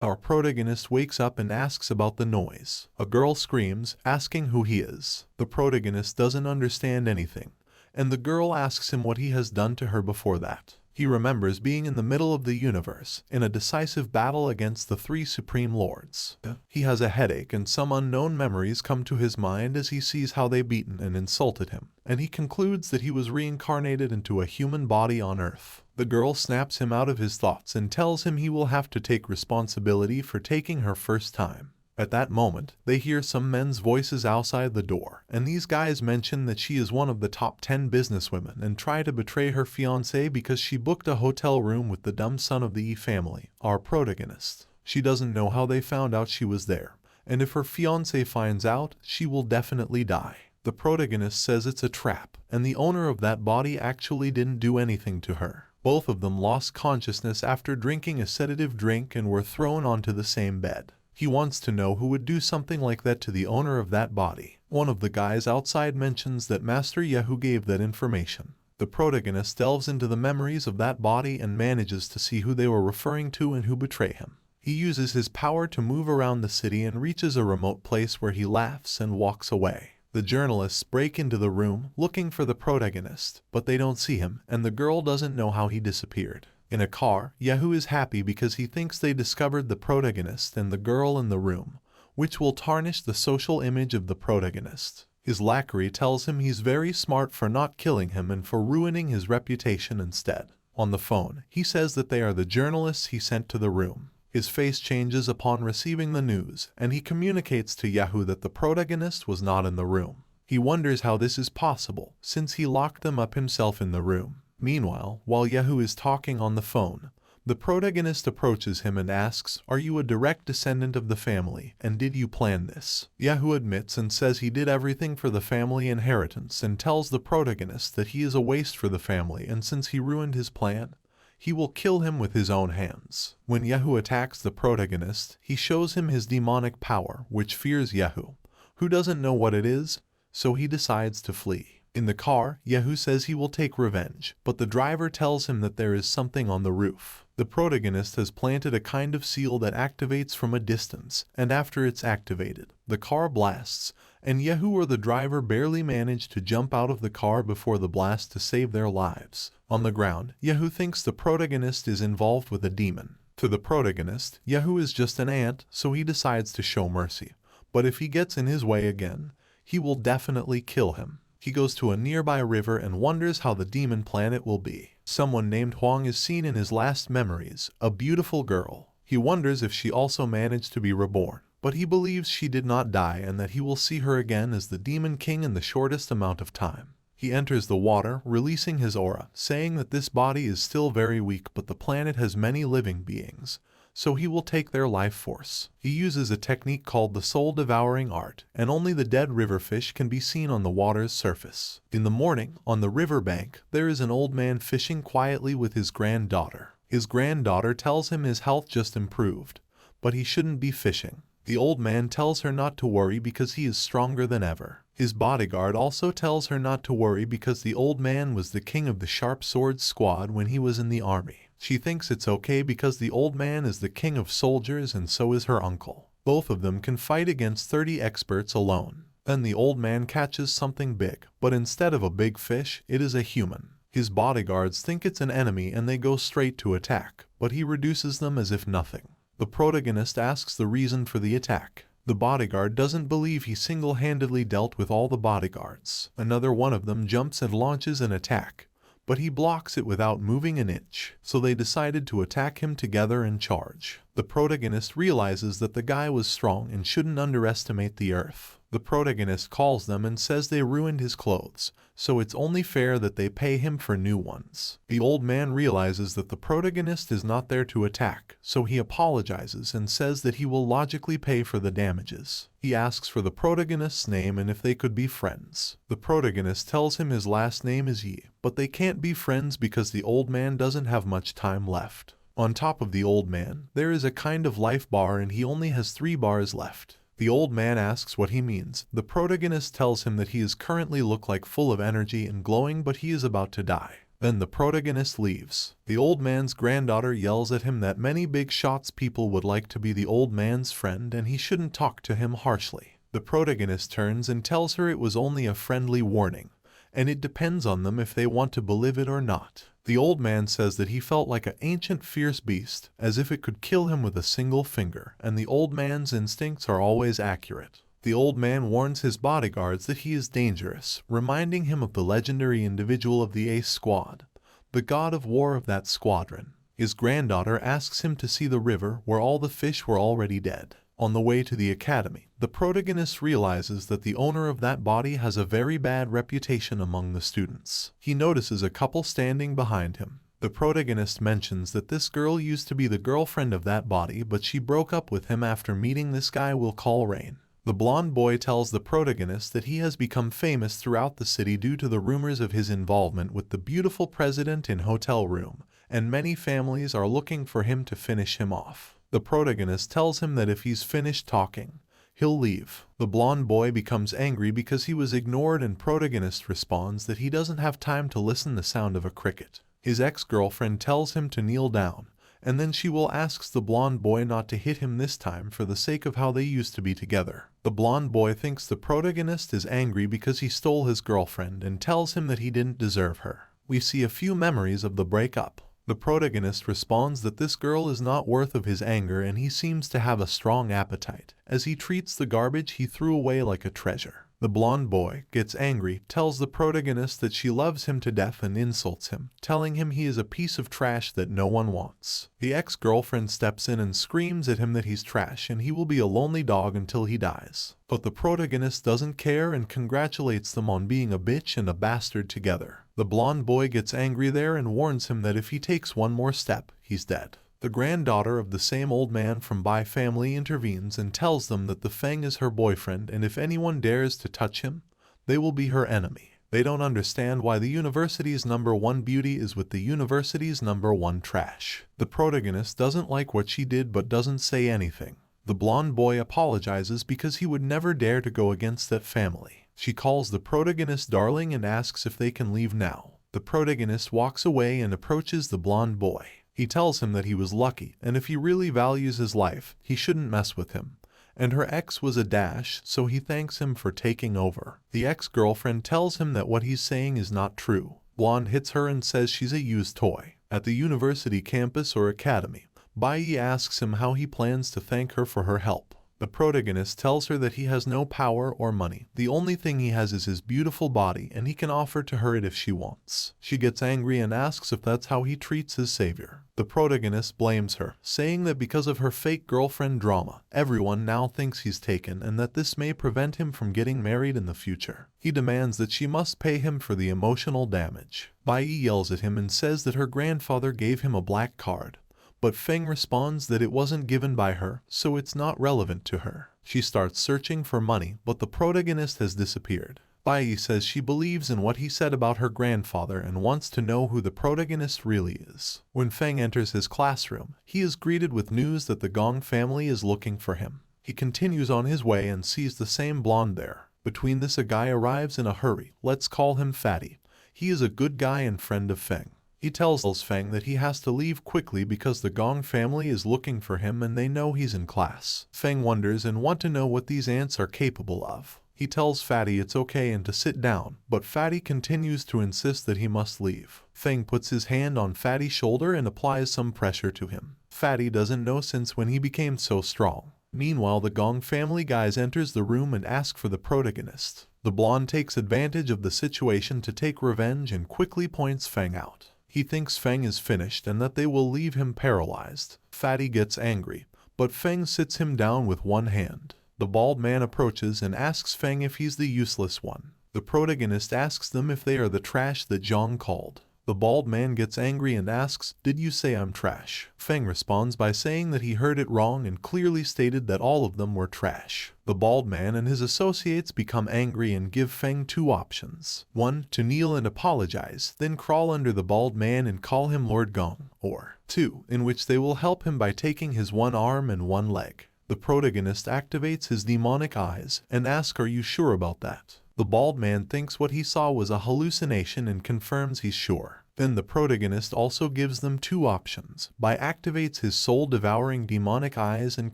Our protagonist wakes up and asks about the noise. A girl screams, asking who he is. The protagonist doesn't understand anything, and the girl asks him what he has done to her before that. He remembers being in the middle of the universe, in a decisive battle against the three supreme lords. He has a headache and some unknown memories come to his mind as he sees how they beaten and insulted him, and he concludes that he was reincarnated into a human body on Earth. The girl snaps him out of his thoughts and tells him he will have to take responsibility for taking her first time. At that moment, they hear some men's voices outside the door, and these guys mention that she is one of the top 10 businesswomen and try to betray her fiancé because she booked a hotel room with the dumb son of the E family, our protagonist. She doesn't know how they found out she was there, and if her fiancé finds out, she will definitely die. The protagonist says it's a trap, and the owner of that body actually didn't do anything to her. Both of them lost consciousness after drinking a sedative drink and were thrown onto the same bed. He wants to know who would do something like that to the owner of that body. One of the guys outside mentions that Master Yahu gave that information. The protagonist delves into the memories of that body and manages to see who they were referring to and who betray him. He uses his power to move around the city and reaches a remote place where he laughs and walks away. The journalists break into the room looking for the protagonist, but they don't see him, and the girl doesn't know how he disappeared. In a car, Yahu is happy because he thinks they discovered the protagonist and the girl in the room, which will tarnish the social image of the protagonist. His lackey tells him he's very smart for not killing him and for ruining his reputation instead. On the phone, he says that they are the journalists he sent to the room. His face changes upon receiving the news, and he communicates to Yahu that the protagonist was not in the room. He wonders how this is possible, since he locked them up himself in the room. Meanwhile, while Yahu is talking on the phone, the protagonist approaches him and asks, "Are you a direct descendant of the family, and did you plan this?" Yahu admits and says he did everything for the family inheritance and tells the protagonist that he is a waste for the family, and since he ruined his plan, he will kill him with his own hands. When Yahu attacks the protagonist, he shows him his demonic power, which fears Yahu, who doesn't know what it is, so he decides to flee. In the car, Yahu says he will take revenge, but the driver tells him that there is something on the roof. The protagonist has planted a kind of seal that activates from a distance, and after it's activated, the car blasts, and Yahu or the driver barely manage to jump out of the car before the blast to save their lives. On the ground, Yahu thinks the protagonist is involved with a demon. To the protagonist, Yahu is just an ant, so he decides to show mercy. But if he gets in his way again, he will definitely kill him. He goes to a nearby river and wonders how the demon planet will be. Someone named Huang is seen in his last memories, a beautiful girl. He wonders if she also managed to be reborn, but he believes she did not die and that he will see her again as the Demon King in the shortest amount of time. He enters the water, releasing his aura, saying that this body is still very weak but the planet has many living beings, so he will take their life force. He uses a technique called the soul-devouring art, and only the dead riverfish can be seen on the water's surface. In the morning, on the riverbank, there is an old man fishing quietly with his granddaughter. His granddaughter tells him his health just improved, but he shouldn't be fishing. The old man tells her not to worry because he is stronger than ever. His bodyguard also tells her not to worry because the old man was the king of the sharp swords squad when he was in the army. She thinks it's okay because the old man is the king of soldiers and so is her uncle. Both of them can fight against 30 experts alone. Then the old man catches something big, but instead of a big fish, it is a human. His bodyguards think it's an enemy and they go straight to attack, but he reduces them as if nothing. The protagonist asks the reason for the attack. The bodyguard doesn't believe he single-handedly dealt with all the bodyguards. Another one of them jumps and launches an attack, but he blocks it without moving an inch, so they decided to attack him together and charge. The protagonist realizes that the guy was strong and shouldn't underestimate the earth. The protagonist calls them and says they ruined his clothes, so it's only fair that they pay him for new ones. The old man realizes that the protagonist is not there to attack, so he apologizes and says that he will logically pay for the damages. He asks for the protagonist's name and if they could be friends. The protagonist tells him his last name is Yi, but they can't be friends because the old man doesn't have much time left. On top of the old man, there is a kind of life bar and he only has 3 bars left. The old man asks what he means. The protagonist tells him that he is currently look like full of energy and glowing but he is about to die. Then the protagonist leaves. The old man's granddaughter yells at him that many big shots people would like to be the old man's friend and he shouldn't talk to him harshly. The protagonist turns and tells her it was only a friendly warning, and it depends on them if they want to believe it or not. The old man says that he felt like an ancient fierce beast, as if it could kill him with a single finger, and the old man's instincts are always accurate. The old man warns his bodyguards that he is dangerous, reminding him of the legendary individual of the Ace Squad, the god of war of that squadron. His granddaughter asks him to see the river where all the fish were already dead. On the way to the academy, the protagonist realizes that the owner of that body has a very bad reputation among the students. He notices a couple standing behind him. The protagonist mentions that this girl used to be the girlfriend of that body, but she broke up with him after meeting this guy we'll call Rain. The blonde boy tells the protagonist that he has become famous throughout the city due to the rumors of his involvement with the beautiful president in hotel room, and many families are looking for him to finish him off. The protagonist tells him that if he's finished talking, he'll leave. The blonde boy becomes angry because he was ignored, and protagonist responds that he doesn't have time to listen to the sound of a cricket. His ex-girlfriend tells him to kneel down, and then she will asks the blonde boy not to hit him this time for the sake of how they used to be together. The blonde boy thinks the protagonist is angry because he stole his girlfriend and tells him that he didn't deserve her. We see a few memories of the breakup. The protagonist responds that this girl is not worth of his anger, and he seems to have a strong appetite, as he treats the garbage he threw away like a treasure. The blonde boy gets angry, tells the protagonist that she loves him to death and insults him, telling him he is a piece of trash that no one wants. The ex-girlfriend steps in and screams at him that he's trash and he will be a lonely dog until he dies. But the protagonist doesn't care and congratulates them on being a bitch and a bastard together. The blonde boy gets angry there and warns him that if he takes one more step, he's dead. The granddaughter of the same old man from Bai family intervenes and tells them that the Feng is her boyfriend, and if anyone dares to touch him, they will be her enemy. They don't understand why the university's #1 beauty is with the university's #1 trash. The protagonist doesn't like what she did but doesn't say anything. The blonde boy apologizes because he would never dare to go against that family. She calls the protagonist darling and asks if they can leave now. The protagonist walks away and approaches the blonde boy. He tells him that he was lucky, and if he really values his life, he shouldn't mess with him. And her ex was a dash, so he thanks him for taking over. The ex-girlfriend tells him that what he's saying is not true. Blonde hits her and says she's a used toy. At the university campus or academy, Bai asks him how he plans to thank her for her help. The protagonist tells her that he has no power or money. The only thing he has is his beautiful body, and he can offer to her it if she wants. She gets angry and asks if that's how he treats his savior. The protagonist blames her, saying that because of her fake girlfriend drama, everyone now thinks he's taken and that this may prevent him from getting married in the future. He demands that she must pay him for the emotional damage. Bai yells at him and says that her grandfather gave him a black card. But Feng responds that it wasn't given by her, so it's not relevant to her. She starts searching for money, but the protagonist has disappeared. Bai says she believes in what he said about her grandfather and wants to know who the protagonist really is. When Feng enters his classroom, he is greeted with news that the Gong family is looking for him. He continues on his way and sees the same blonde there. Between this, a guy arrives in a hurry. Let's call him Fatty. He is a good guy and friend of Feng. He tells Feng that he has to leave quickly because the Gong family is looking for him and they know he's in class. Feng wonders and wants to know what these ants are capable of. He tells Fatty it's okay and to sit down, but Fatty continues to insist that he must leave. Feng puts his hand on Fatty's shoulder and applies some pressure to him. Fatty doesn't know since when he became so strong. Meanwhile, the Gong family guys enters the room and ask for the protagonist. The blonde takes advantage of the situation to take revenge and quickly points Feng out. He thinks Feng is finished and that they will leave him paralyzed. Fatty gets angry, but Feng sits him down with one hand. The bald man approaches and asks Feng if he's the useless one. The protagonist asks them if they are the trash that Zhang called. The bald man gets angry and asks, "Did you say I'm trash?" Feng responds by saying that he heard it wrong and clearly stated that all of them were trash. The bald man and his associates become angry and give Feng two options. 1. To kneel and apologize, then crawl under the bald man and call him Lord Gong. Or 2. In which they will help him by taking his one arm and one leg. The protagonist activates his demonic eyes and asks, "Are you sure about that?" The bald man thinks what he saw was a hallucination and confirms he's sure. Then the protagonist also gives them two options, activates his soul-devouring demonic eyes and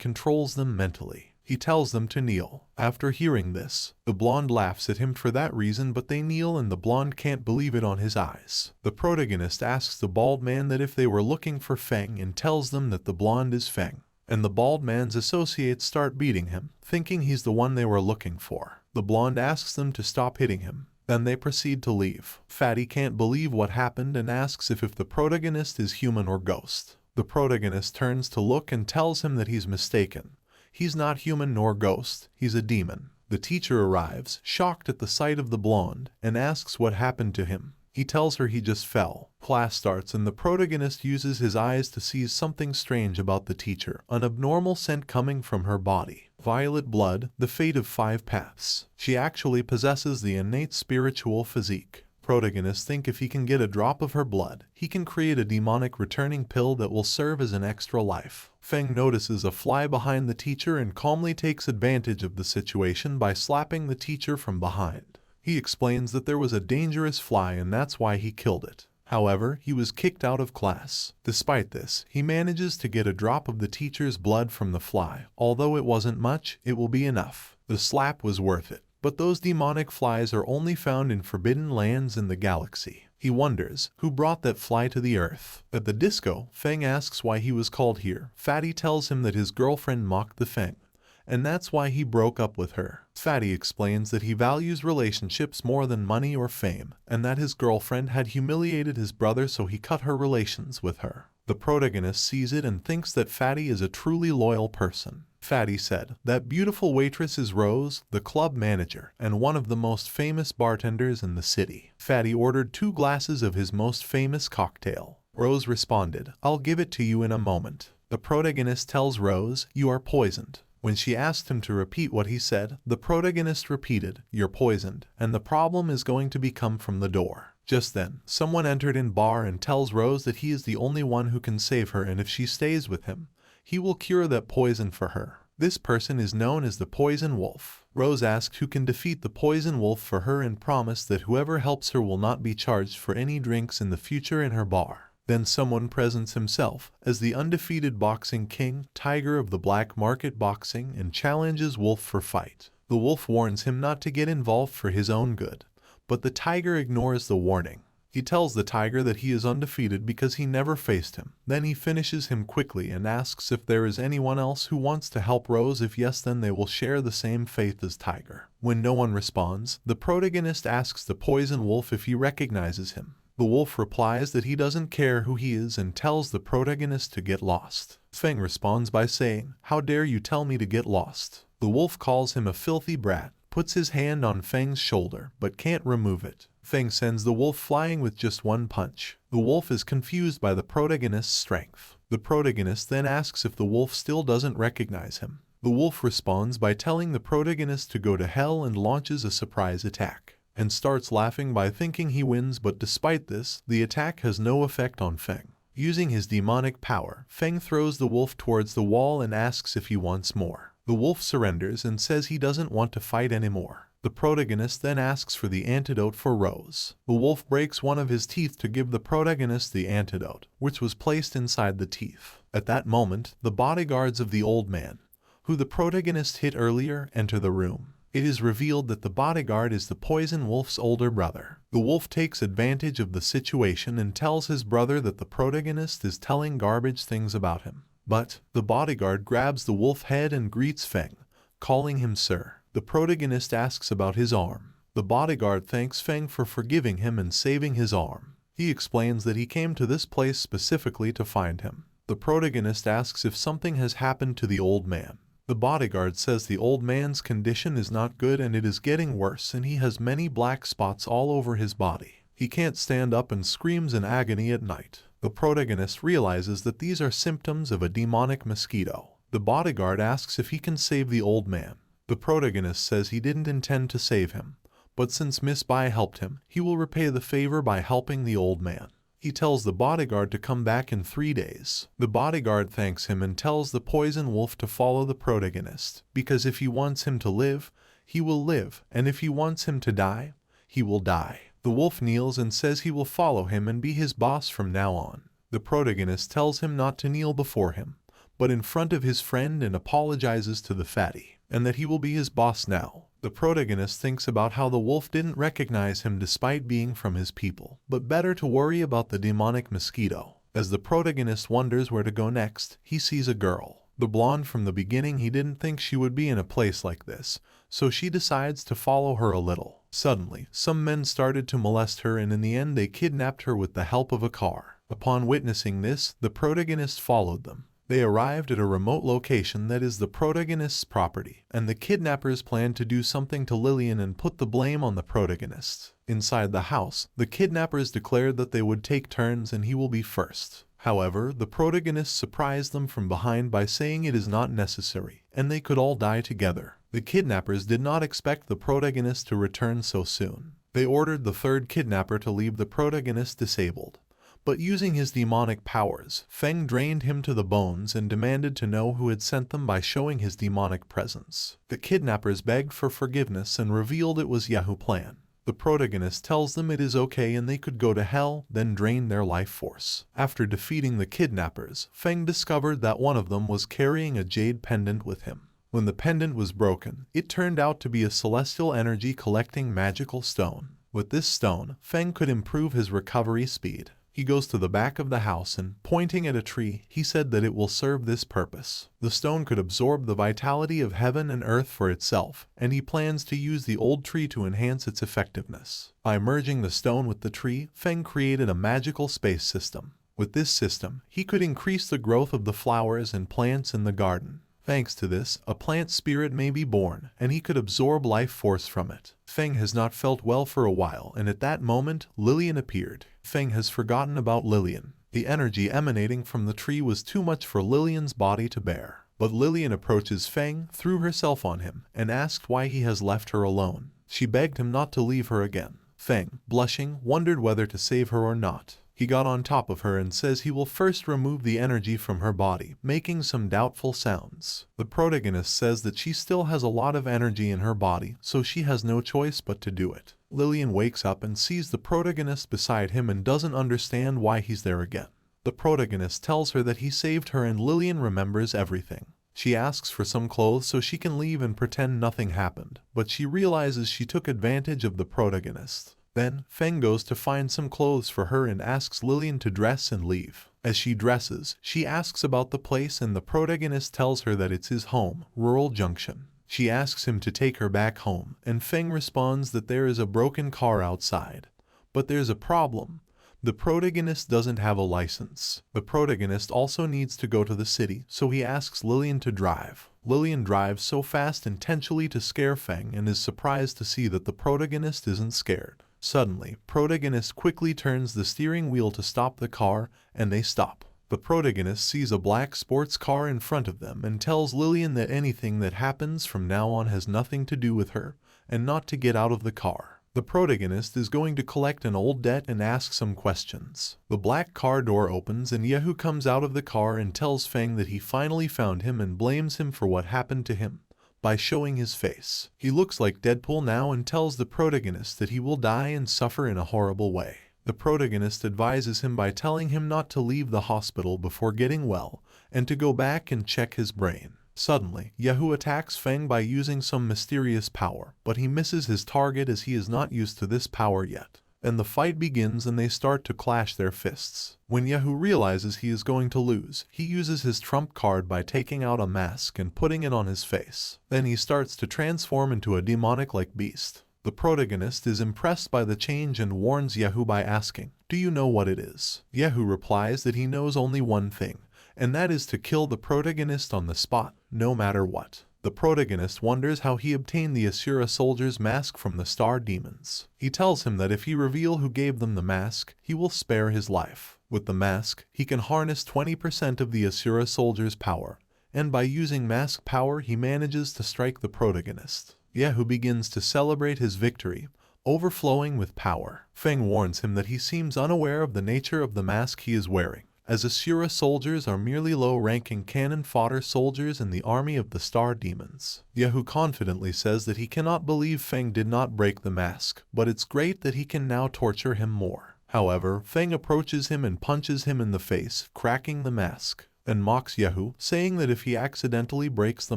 controls them mentally. He tells them to kneel. After hearing this, the blonde laughs at him for that reason, but they kneel and the blonde can't believe it on his eyes. The protagonist asks the bald man that if they were looking for Feng and tells them that the blonde is Feng. And the bald man's associates start beating him, thinking he's the one they were looking for. The blonde asks them to stop hitting him. Then they proceed to leave. Fatty can't believe what happened and asks if the protagonist is human or ghost. The protagonist turns to look and tells him that he's mistaken. He's not human nor ghost, he's a demon. The teacher arrives, shocked at the sight of the blonde, and asks what happened to him. He tells her he just fell. Class starts and the protagonist uses his eyes to see something strange about the teacher, an abnormal scent coming from her body. Violet blood, the fate of 5 paths. She actually possesses the innate spiritual physique. Protagonists think if he can get a drop of her blood, he can create a demonic returning pill that will serve as an extra life. Feng notices a fly behind the teacher and calmly takes advantage of the situation by slapping the teacher from behind. He explains that there was a dangerous fly and that's why he killed it. However, he was kicked out of class. Despite this, he manages to get a drop of the teacher's blood from the fly. Although it wasn't much, it will be enough. The slap was worth it. But those demonic flies are only found in forbidden lands in the galaxy. He wonders who brought that fly to the earth. At the disco, Feng asks why he was called here. Fatty tells him that his girlfriend mocked the Feng, and that's why he broke up with her. Fatty explains that he values relationships more than money or fame, and that his girlfriend had humiliated his brother so he cut her relations with her. The protagonist sees it and thinks that Fatty is a truly loyal person. Fatty said, "That beautiful waitress is Rose, the club manager, and one of the most famous bartenders in the city." Fatty ordered 2 glasses of his most famous cocktail. Rose responded, "I'll give it to you in a moment." The protagonist tells Rose, "You are poisoned." When she asked him to repeat what he said, the protagonist repeated, "You're poisoned, and the problem is going to come from the door." Just then, someone entered in bar and tells Rose that he is the only one who can save her, and if she stays with him, he will cure that poison for her. This person is known as the Poison Wolf. Rose asks who can defeat the Poison Wolf for her and promised that whoever helps her will not be charged for any drinks in the future in her bar. Then someone presents himself as the undefeated boxing king, Tiger of the black market boxing, and challenges Wolf for fight. The Wolf warns him not to get involved for his own good, but the Tiger ignores the warning. He tells the Tiger that he is undefeated because he never faced him. Then he finishes him quickly and asks if there is anyone else who wants to help Rose. If yes, then they will share the same fate as Tiger. When no one responds, the protagonist asks the Poison Wolf if he recognizes him. The wolf replies that he doesn't care who he is and tells the protagonist to get lost. Feng responds by saying, "How dare you tell me to get lost?" The wolf calls him a filthy brat, puts his hand on Feng's shoulder, but can't remove it. Feng sends the wolf flying with just 1 punch. The wolf is confused by the protagonist's strength. The protagonist then asks if the wolf still doesn't recognize him. The wolf responds by telling the protagonist to go to hell and launches a surprise attack, and starts laughing by thinking he wins, but despite this, the attack has no effect on Feng. Using his demonic power, Feng throws the wolf towards the wall and asks if he wants more. The wolf surrenders and says he doesn't want to fight anymore. The protagonist then asks for the antidote for Rose. The wolf breaks one of his teeth to give the protagonist the antidote, which was placed inside the teeth. At that moment, the bodyguards of the old man, who the protagonist hit earlier, enter the room. It is revealed that the bodyguard is the Poison Wolf's older brother. The wolf takes advantage of the situation and tells his brother that the protagonist is telling garbage things about him. But the bodyguard grabs the wolf head and greets Feng, calling him sir. The protagonist asks about his arm. The bodyguard thanks Feng for forgiving him and saving his arm. He explains that he came to this place specifically to find him. The protagonist asks if something has happened to the old man. The bodyguard says the old man's condition is not good and it is getting worse, and he has many black spots all over his body. He can't stand up and screams in agony at night. The protagonist realizes that these are symptoms of a demonic mosquito. The bodyguard asks if he can save the old man. The protagonist says he didn't intend to save him, but since Miss Bai helped him, he will repay the favor by helping the old man. He tells the bodyguard to come back in 3 days. The bodyguard thanks him and tells the Poison Wolf to follow the protagonist, because if he wants him to live, he will live, and if he wants him to die, he will die. The wolf kneels and says he will follow him and be his boss from now on. The protagonist tells him not to kneel before him, but in front of his friend, and apologizes to the fatty, and that he will be his boss now. The protagonist thinks about how the wolf didn't recognize him despite being from his people, but better to worry about the demonic mosquito. As the protagonist wonders where to go next, he sees a girl. The blonde. From the beginning he didn't think she would be in a place like this, so she decides to follow her a little. Suddenly, some men started to molest her, and in the end they kidnapped her with the help of a car. Upon witnessing this, the protagonist followed them. They arrived at a remote location that is the protagonist's property, and the kidnappers planned to do something to Lillian and put the blame on the protagonist. Inside the house, the kidnappers declared that they would take turns and he will be first. However, the protagonist surprised them from behind by saying it is not necessary, and they could all die together. The kidnappers did not expect the protagonist to return so soon. They ordered the third kidnapper to leave the protagonist disabled. But using his demonic powers, Feng drained him to the bones and demanded to know who had sent them by showing his demonic presence. The kidnappers begged for forgiveness and revealed it was Yahu's plan. The protagonist tells them it is okay and they could go to hell, then drain their life force. After defeating the kidnappers, Feng discovered that one of them was carrying a jade pendant with him. When the pendant was broken, it turned out to be a celestial energy collecting magical stone. With this stone, Feng could improve his recovery speed. He goes to the back of the house and, pointing at a tree, he said that it will serve this purpose. The stone could absorb the vitality of heaven and earth for itself, and he plans to use the old tree to enhance its effectiveness. By merging the stone with the tree, Feng created a magical space system. With this system, he could increase the growth of the flowers and plants in the garden. Thanks to this, a plant spirit may be born, and he could absorb life force from it. Feng has not felt well for a while, and at that moment, Lillian appeared. Feng has forgotten about Lillian. The energy emanating from the tree was too much for Lillian's body to bear. But Lillian approaches Feng, threw herself on him, and asked why he has left her alone. She begged him not to leave her again. Feng, blushing, wondered whether to save her or not. He got on top of her and says he will first remove the energy from her body, making some doubtful sounds. The protagonist says that she still has a lot of energy in her body, so she has no choice but to do it. Lillian wakes up and sees the protagonist beside him and doesn't understand why he's there again. The protagonist tells her that he saved her and Lillian remembers everything. She asks for some clothes so she can leave and pretend nothing happened, but she realizes she took advantage of the protagonist. Then, Feng goes to find some clothes for her and asks Lillian to dress and leave. As she dresses, she asks about the place and the protagonist tells her that it's his home, Rural Junction. She asks him to take her back home, and Feng responds that there is a broken car outside. But there's a problem. The protagonist doesn't have a license. The protagonist also needs to go to the city, so he asks Lillian to drive. Lillian drives so fast intentionally to scare Feng and is surprised to see that the protagonist isn't scared. Suddenly, protagonist quickly turns the steering wheel to stop the car, and they stop. The protagonist sees a black sports car in front of them and tells Lillian that anything that happens from now on has nothing to do with her, and not to get out of the car. The protagonist is going to collect an old debt and ask some questions. The black car door opens and Yahu comes out of the car and tells Feng that he finally found him and blames him for what happened to him. By showing his face, he looks like Deadpool now and tells the protagonist that he will die and suffer in a horrible way. The protagonist advises him by telling him not to leave the hospital before getting well, and to go back and check his brain. Suddenly, Yahu attacks Feng by using some mysterious power, but he misses his target as he is not used to this power yet. And the fight begins and they start to clash their fists. When Yahu realizes he is going to lose, he uses his trump card by taking out a mask and putting it on his face. Then he starts to transform into a demonic-like beast. The protagonist is impressed by the change and warns Yahu by asking, "Do you know what it is?" Yahu replies that he knows only one thing, and that is to kill the protagonist on the spot, no matter what. The protagonist wonders how he obtained the Asura soldier's mask from the star demons. He tells him that if he reveals who gave them the mask, he will spare his life. With the mask, he can harness 20% of the Asura soldier's power, and by using mask power he manages to strike the protagonist. Yahu begins to celebrate his victory, overflowing with power. Feng warns him that he seems unaware of the nature of the mask he is wearing. as Asura soldiers are merely low-ranking cannon fodder soldiers in the army of the star demons. Yahu confidently says that he cannot believe Feng did not break the mask, but it's great that he can now torture him more. However, Feng approaches him and punches him in the face, cracking the mask, and mocks Yahu, saying that if he accidentally breaks the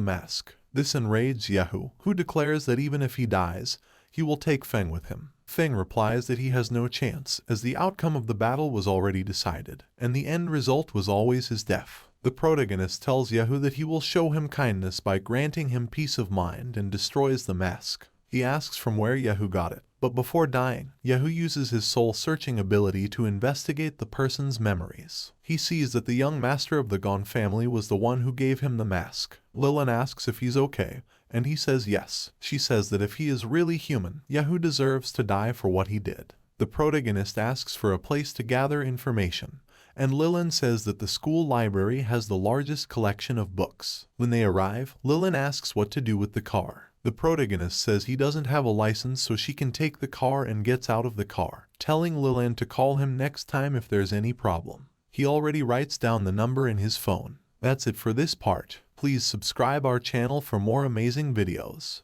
mask. This enrages Yahu, who declares that even if he dies, he will take Feng with him. Feng replies that he has no chance, as the outcome of the battle was already decided, and the end result was always his death. The protagonist tells Yahu that he will show him kindness by granting him peace of mind and destroys the mask. He asks from where Yahu got it, but before dying, Yahu uses his soul-searching ability to investigate the person's memories. He sees that the young master of the Gon family was the one who gave him the mask. Lilin asks if he's okay, and he says yes. She says that if he is really human, Yahu deserves to die for what he did. The protagonist asks for a place to gather information, and Lilin says that the school library has the largest collection of books. When they arrive, Lilin asks what to do with the car. The protagonist says he doesn't have a license, so she can take the car, and gets out of the car, telling Lilin to call him next time if there's any problem. He already writes down the number in his phone. That's it for this part. Please subscribe our channel for more amazing videos.